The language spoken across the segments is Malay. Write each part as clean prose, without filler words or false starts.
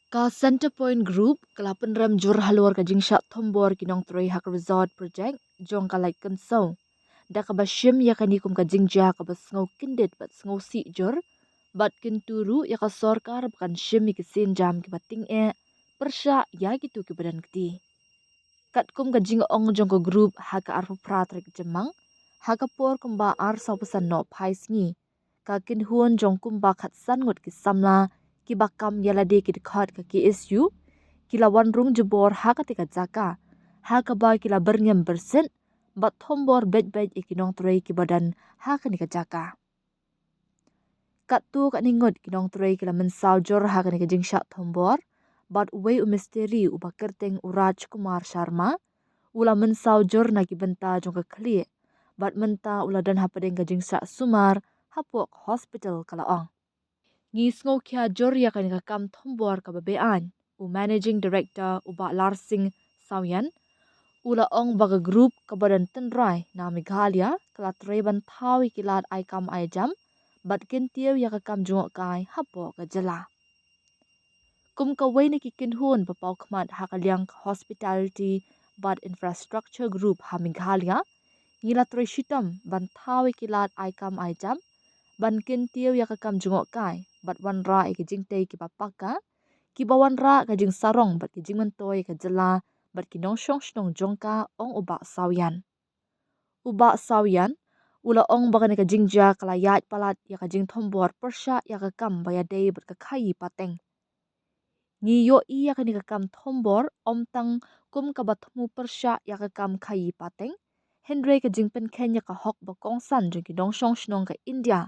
Ka Center Point Group kalapan ram jur halor ka jingsha thombor kinong troy hak resort project jong ka like kanso. Da ka bashim ya kanikum ka jingja ka basngau kindet bat ngau si jur bat kinturu ya ka sorkar bakan shim ki sin jam ki bating persya ya gitu ki badan kti. Katkum ka jing ong jong ka group haka arfu pratrik jemang haka por kumba ar sau pesan no pais ngi. Ka kin huon jong kumba khat san ngot ki samla ki bakam yalade ki dikhat ka KSU kila wan rung jebor haka tika jaka haka ba kila berngem bersen bat thombor bed ikinong tray ki badan haka nika jaka. Kat tu kat ningot kinong tray kila mensau jor haka nika jingsha thombor bat uwe misteri uba kerteng Uraj Kumar Sharma ula mensau jor na ki benta jong ka kli bat menta ula dan hapadeng ka jingsa sumar hapok hospital kala ong. Ngis ngo kya jor ya kan ka kam thombor ka babean u managing director uba Larsing Sawian ula ong baga group ka badan tenrai na Meghalaya kala treban thawi kilat ai kam ai jam bat kentiau ya ka kam jong kai hapok ka jela. Kum ka wei na ki kin hun papau khmat hakaliang hospitality but infrastructure group ha Meghalaya ngila troi shitam ban thawi kilat ai kam ai jam ban kentiau ya ka kam jong kai bat wan ra ki jing tei ki papaka ki bawan ra ka jing sarong bat ki jing mentoi ka jela bat ki nong shong shnong jongka ong uba sawian. Uba sawian ula ong bagan ka jingja kala yat palat ya ka jing thombor persya ya ka kam baya dei bat ka khai pateng. Ngi yo iya ka ni ka kam thombor om tang kum ka batmu persya ya ka kam khai pateng. Henry ka jing pen kenya ka hok ba kong san jong ki nong shong shnong ka India.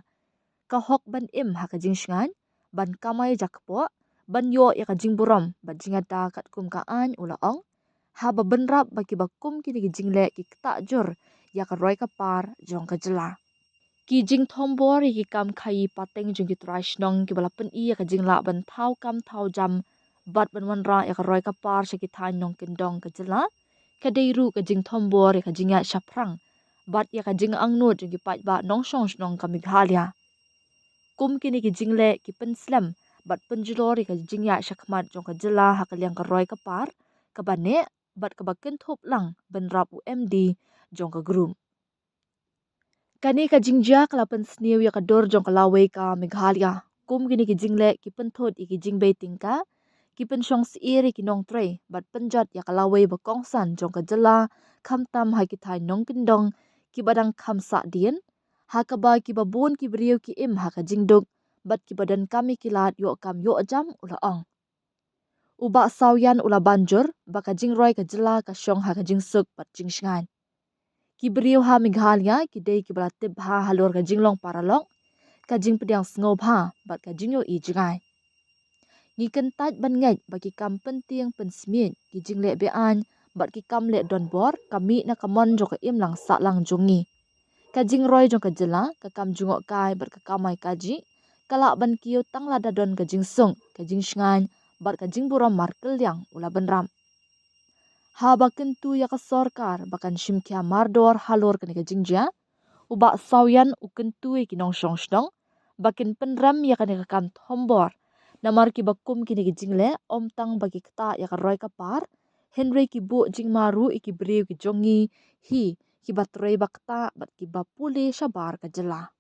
Ka hok ban im ha ka jing shngan ban kamay jakpo ban yo ya ka jing buram bat jingata kat kum ka an ula ong ha ba benrap ba ki ba kum ki ni jingle ki kta jur ya ka roi ka par jong ka jela. Ki jing thombor ki kam khai pateng jong ki trash nong ki balapan i ya ka jing la ban thau kam thau jam bat ban wan ra ya ka roi ka par sa ki than nong kin dong ka jela. Ka deiru ka jing thombor ya ka jinga shaprang bat ya ka jing ang no jong ki pat ba nong shong shnong ka Meghalaya. Kum kini ki jingle ki penslam bat penjulori ka jingya shakmat jong ka jela hakaliang ka roi ka par ka bane bat ka bakin thop lang benrap UMD jong ka groom. Kani ka jingja kalapan sniu ya ka dor jong ka lawe ka Meghalaya. Kum kini ki jingle ki penthot iki jingbe tingka ki penshong siiri ki nong tray bat penjat ya ka lawe ba kongsan jong ka jela kham tam ha ki thai nong kindong ki badang kham sa dien haka ba ki babun ki beriu ki im haka jingduk bat ki badan kami kilat yo kam yo jam ula ong. Uba sawian ula banjur baka jing roi ka jela ka shong haka jing suk bat jing shngan. Ki beriu ha Meghalaya ki dei ki balatib ha halor ka jinglong paralong ka jing pediang sngop ha bat ka jing yo i jingai. Ngi kentat ban ngaj baki kam penting pensmien ki jing le bean bat ki kam le don bor kami na kamon jo ka im lang sa lang jongi. Ka jing roi jong ka jela ka kam jungok kai bat ka kamai kaji kala ban kiyo tang lada don ka jing sung ka jing shngan bat ka jing buram markel yang ula benram. Ha bakin tu ya ka sorkar bakan shimkia mardor halor ka ni ka jingja uba sawian uken tu ki nong shong shnong bakin penram ya ka ni ka kam thombor namar ki bakum ki ni ki jingle om tang bagi kta ya ka roi ka par Henry ki bu jing maru iki beriu ki jongi hi ki batrei bakta bat ki bapule shabar ka jela.